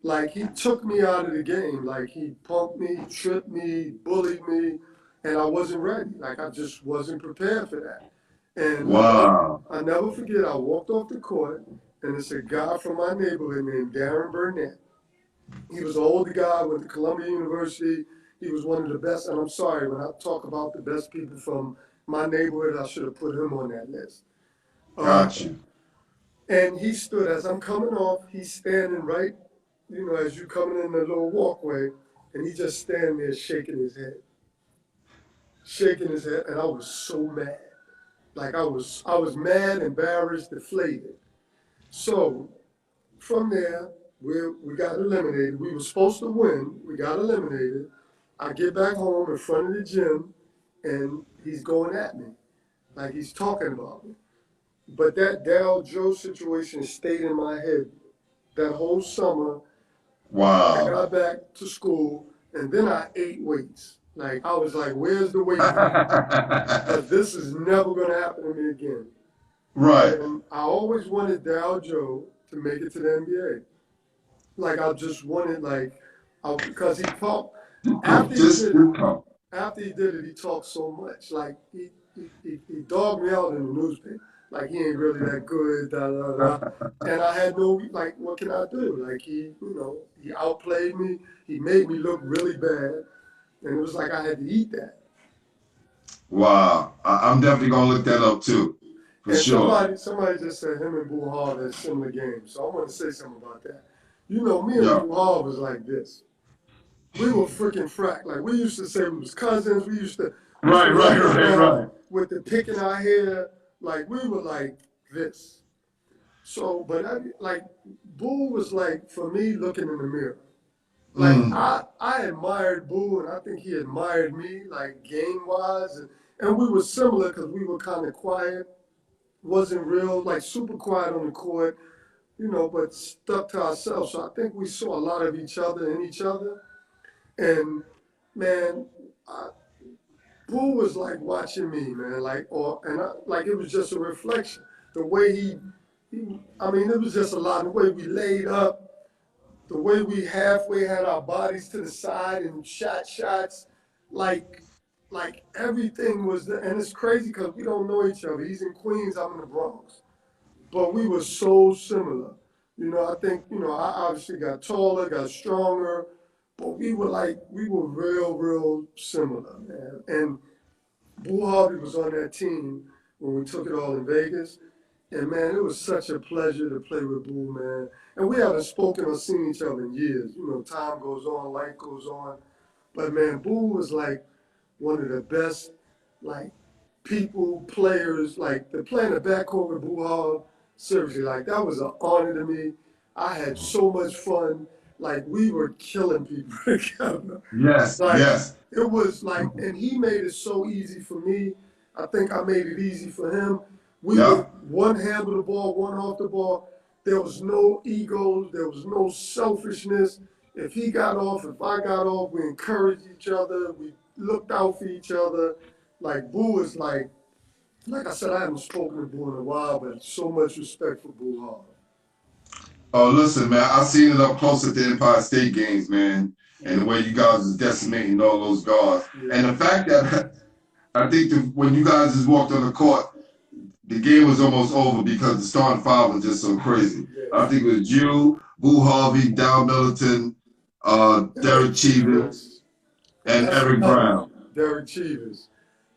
Like he took me out of the game. Like he punked me, tripped me, bullied me, and I wasn't ready. Like I just wasn't prepared for that. And wow. I never forget, I walked off the court, and it's a guy from my neighborhood named Darren Burnett. He was an older guy, went to Columbia University. He was one of the best, and I'm sorry, when I talk about the best people from my neighborhood, I should have put him on that list. Gotcha. And he stood, as I'm coming off, he's standing right, as you coming in the little walkway, and he just standing there shaking his head. And I was so mad. Like I was mad, embarrassed, deflated. So from there, we got eliminated. We were supposed to win. We got eliminated. I get back home in front of the gym, and he's going at me. Like he's talking about me. But that Dal Joe situation stayed in my head that whole summer. I Wow. got back to school, and then I ate weights. Like, I was like, where's the weight room? Because this is never going to happen to me again. Right. And I always wanted Dal Joe to make it to the NBA. Like, I just wanted, because he talked, after he Just did it, he talked so much. Like, he dogged me out in the newspaper. Like, he ain't really that good, da, da, da. And I had no, like, what can I do? Like, he outplayed me. He made me look really bad. And it was like I had to eat that. Wow. I'm definitely gonna look that up too, for And sure. somebody just said him and Boo Hall had similar games. So I want to say something about that. You know, me and Yeah. Boo Hall was like this. We were freaking frack. Like, we used to say we was cousins. We used to Right. run around with the pick in our hair. Like, we were like this. So, but Boo was like, for me, looking in the mirror. Like, I admired Boo, and I think he admired me, like, game-wise. And we were similar because we were kind of quiet. Wasn't real, like, super quiet on the court, but stuck to ourselves. So I think we saw a lot of each other in each other. And, man, Boo was like watching me, man, like it was just a reflection. The way it was just a lot. The way we laid up, the way we halfway had our bodies to the side and shot shots, like everything was. And it's crazy because we don't know each other. He's in Queens, I'm in the Bronx, but we were so similar. I think I obviously got taller, got stronger, but we were real similar, man. And Boo Harvey was on that team when we took it all in Vegas. And, man, it was such a pleasure to play with Boo, man. And we haven't spoken or seen each other in years. Time goes on, life goes on. But, man, Boo was, like, one of the best, like, people, players. Like, to play in the backcourt with Boo Hall, seriously, like, that was an honor to me. I had so much fun. Like, we were killing people together. Yes. Like, Yes. it was like, and he made it so easy for me. I think I made it easy for him. We Yeah. would one handle the ball, one off the ball. There was no egos. There was no selfishness. If he got off, if I got off, we encouraged each other. We looked out for each other. Like, Boo is like I said, I haven't spoken to Boo in a while, but so much respect for Boo Hall. Oh, listen, man. I seen it up close at the Empire State Games, man, and the way you guys is decimating all those guards, and the fact that I think when you guys just walked on the court, the game was almost over because the starting five was just so crazy. I think it was you, Boo Harvey, Dal Middleton, Derek Cheevers, and That's Eric another Brown. one, Derek Cheevers.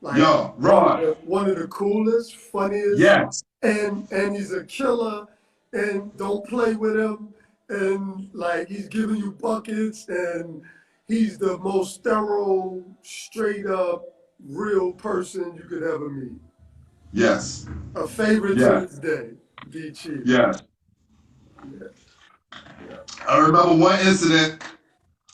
Like, Yo, Rod. one of the coolest, funniest, Yes. and he's a killer, and don't play with him, and like he's giving you buckets, and he's the most thorough, straight up, real person you could ever meet. Yes. A favorite to this day, D. Cheevers. Yes. Yeah. I remember one incident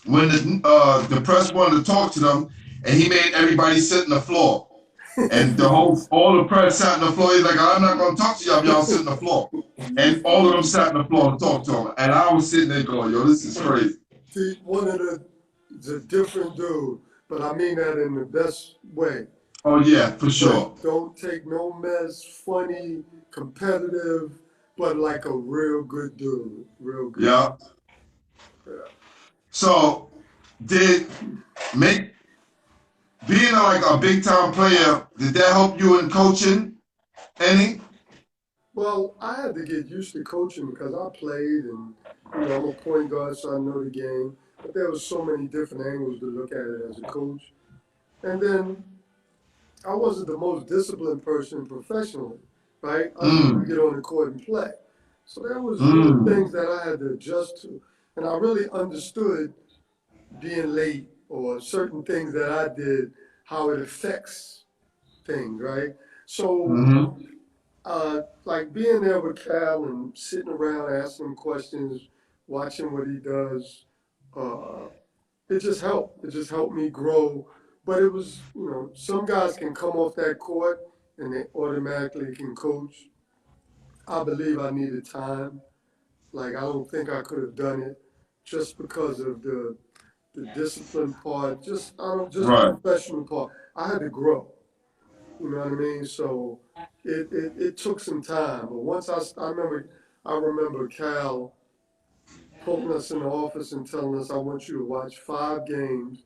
when the press wanted to talk to them, and he made everybody sit on the floor. And all the press sat on the floor. He's like, I'm not gonna talk to y'all if y'all sit on the floor. And all of them sat on the floor to talk to him. And I was sitting there going, yo, this is crazy. See, one of the different dude, but I mean that in the best way. Oh yeah, for sure. Like, don't take no mess, funny, competitive, but like a real good dude. Real good. Yeah. So being like a big time player, did that help you in coaching any? Well, I had to get used to coaching because I played and I'm a point guard, so I know the game. But there was so many different angles to look at it as a coach. And then I wasn't the most disciplined person professionally, right? I was going to get on the court and play. So there was things that I had to adjust to. And I really understood being late or certain things that I did, how it affects things, right? So, like being there with Cal and sitting around asking him questions, watching what he does, it just helped. It just helped me grow. But it was, some guys can come off that court and they automatically can coach. I believe I needed time. Like I don't think I could have done it just because of the discipline part. Just the Right. professional part. I had to grow. You know what I mean? So it took some time. But once I remember Cal pulling us in the office and telling us, I want you to watch 5 games,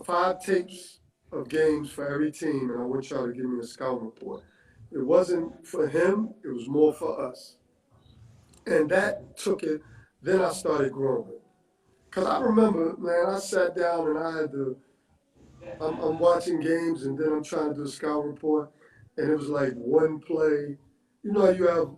5 tapes of games for every team, and I want y'all to give me a scouting report. It wasn't for him, it was more for us. And that took it, then I started growing. Because I remember, man, I sat down and I had to, I'm watching games and then I'm trying to do a scout report, and it was like one play. You know, you have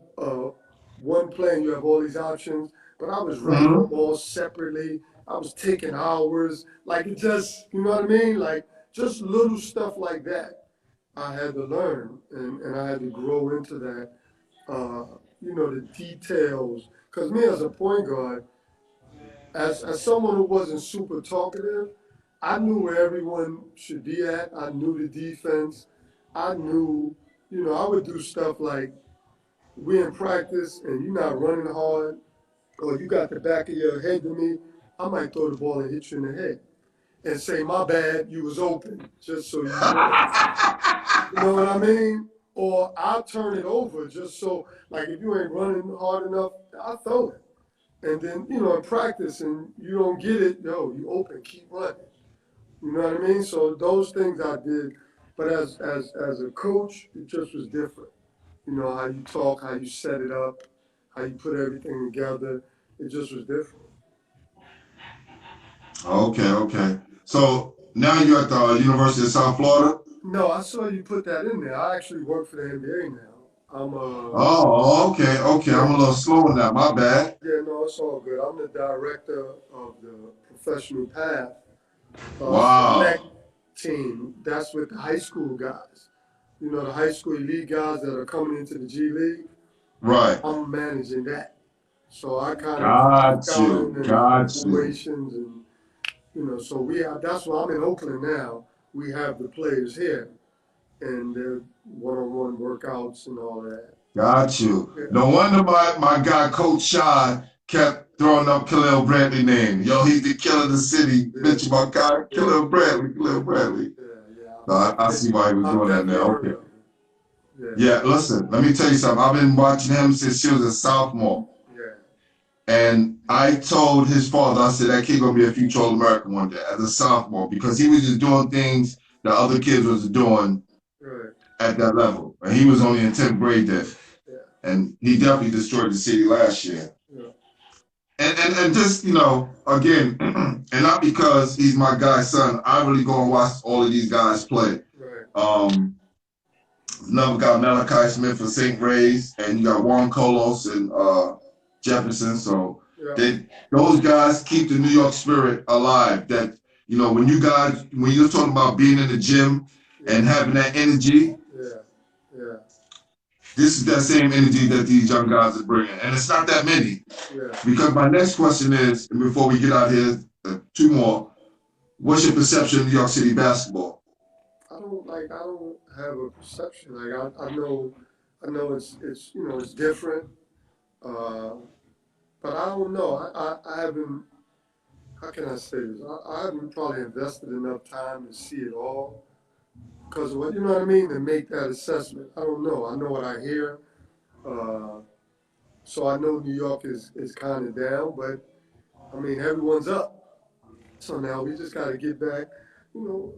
one play and you have all these options, but I was writing them all separately. I was taking hours. Like it just, you know what I mean? Like just little stuff like that. I had to learn and I had to grow into that. You know, the details. Because me as a point guard, as someone who wasn't super talkative, I knew where everyone should be at. I knew the defense. I knew, you know, I would do stuff like we in practice and you're not running hard or you got the back of your head to me. I might throw the ball and hit you in the head and say, my bad, you was open, just so you know. You know what I mean? Or I'll turn it over just so, like if you ain't running hard enough, I'll throw it. And then, you know, in practice and you don't get it, yo, you open, keep running. You know what I mean? So those things I did. But as a coach, it just was different. You know, how you talk, how you set it up, how you put everything together. It just was different. Okay, okay. So now you're at the University of South Florida? No, I saw you put that in there. I actually work for the NBA now. I'm Oh, okay, okay. I'm yeah, a little slow on that. My bad. yeah, no, it's all good. I'm the director of the professional path select Wow. team. That's with the high school guys. You know, the high school elite guys that are coming into the G League. Right. I'm managing that. So I kind of Got scouting you. and Got you. evaluations and, you know, so we have, that's why I'm in Oakland now. We have the players here and their one-on-one workouts and all that. Got you. Yeah, No wonder my guy, Coach Sean, kept throwing up Khalil Bradley name. Yo, he's the killer of the city. yeah, Mention my guy, yeah, Khalil Bradley, Khalil Bradley. yeah, yeah. No, I see why he was I've doing that definitely now. heard Okay. of it. Yeah, listen, let me tell you something. I've been watching him since he was a sophomore. Yeah, And I told his father, I said, that kid gonna be a future All-American one day as a sophomore because he was just doing things that other kids was doing yeah, right. at that level. And he was only in 10th grade then. Yeah, And he definitely destroyed the city last year. yeah, And just, you know, again, and not because he's my guy's son, I really go and watch all of these guys play. right. Another guy, Malachi Smith for St. Ray's, and you got Juan Colos and Jefferson. So Yeah, those guys keep the New York spirit alive. That, you know, when you're talking about being in the gym and having that energy, yeah, yeah, this is that same energy that these young guys are bringing. And it's not that many. yeah. Because my next question is, and before we get out here, 2 more, what's your perception of New York City basketball? I don't have a perception. Like I know it's you know it's different. Uh, but I don't know. I haven't. How can I say this? I haven't probably invested enough time to see it all. Because what you know what I mean to make that assessment. I don't know. I know what I hear. Uh, so I know New York is kind of down, but I mean everyone's up. So now we just got to get back. You know,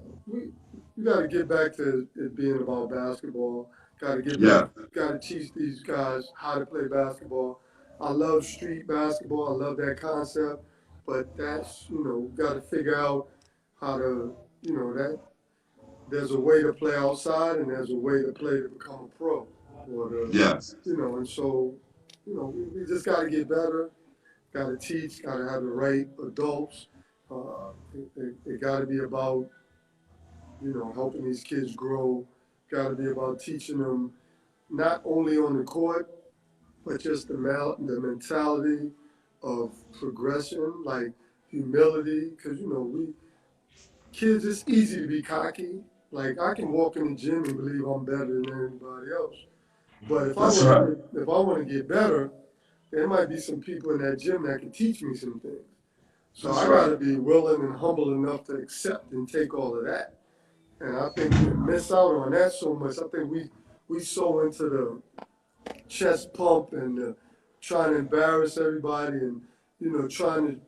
we got to get back to it being about basketball. Got to get back. Yeah, Got to teach these guys how to play basketball. I love street basketball. I love that concept, but that's you know got to figure out how to you know that there's a way to play outside and there's a way to play to become a pro, or to yes, you know. And so you know we just got to get better. Got to teach. Got to have the right adults. It got to be about, you know, helping these kids grow. Got to be about teaching them not only on the court, but just the mentality of progression, like humility. Because, you know, kids, it's easy to be cocky. Like, I can walk in the gym and believe I'm better than everybody else. But if That's right. I want to get better, there might be some people in that gym that can teach me some things. So That's I right. got to be willing and humble enough to accept and take all of that. And I think we miss out on that so much. I think we so into the chest pump and trying to embarrass everybody and, trying to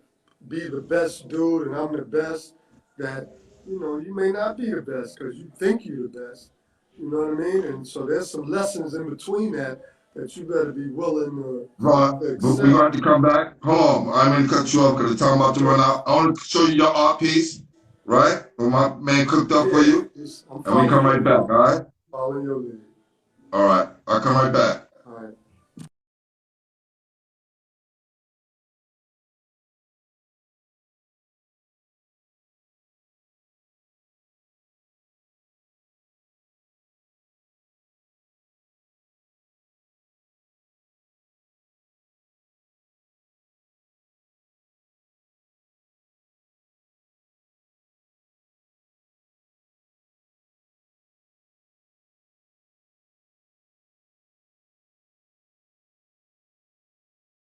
be the best dude and I'm the best, that, you may not be the best because you think you're the best. You know what I mean? And so there's some lessons in between that you better be willing to But we're accept. going to have to come back. Hold on. I'm going to cut you off because the time about to run out. I want to show you your art piece, right? What my man cooked up for you. I'm And we come right back, all right? Following your lead. All right. I'll come right back.